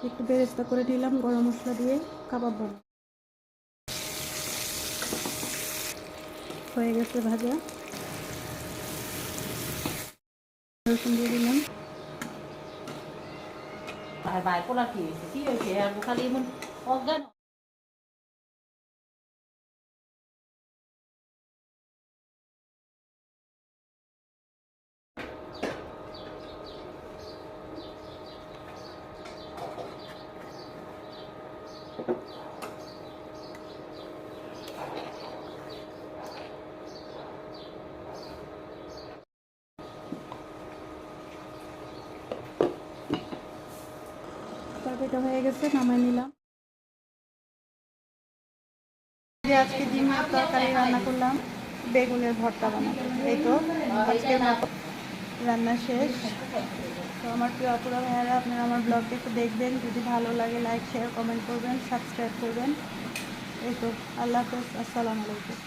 একটু বেরেস্তা করে নিলাম গরম মশলা দিয়ে কাবাব বানাবো। হয়ে গেছে ভাজা, রসুন দিয়ে দিলাম। আর বাইপোলার কি হয়েছে আর খালি এমন অজ্ঞান। তরকারিটা হয়ে গেছে, নামাই নিলাম। আজকে ডিমের তরকারি রান্না করলাম, বেগুনের ভর্তা বানাবো। এই তো আজকের মতো রান্না শেষ। তো আমার প্রিয় আপুরা ভাইয়ারা, আপনারা আমার ব্লগটা একটু দেখবেন, যদি ভালো লাগে লাইক শেয়ার কমেন্ট করবেন, সাবস্ক্রাইব করবেন। এই তো, আল্লাহ হাফেজ, আসসালামু আলাইকুম।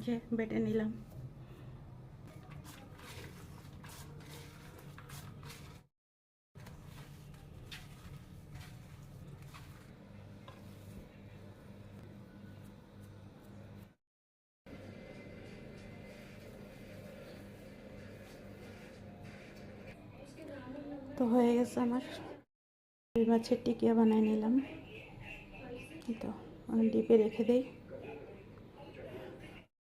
যে বেটে নিলাম। তো হয়ে গেছে আমার, রুই মাছের টিকিয়া বানিয়ে নিলাম। তো আমি ডিপে রেখে দিই।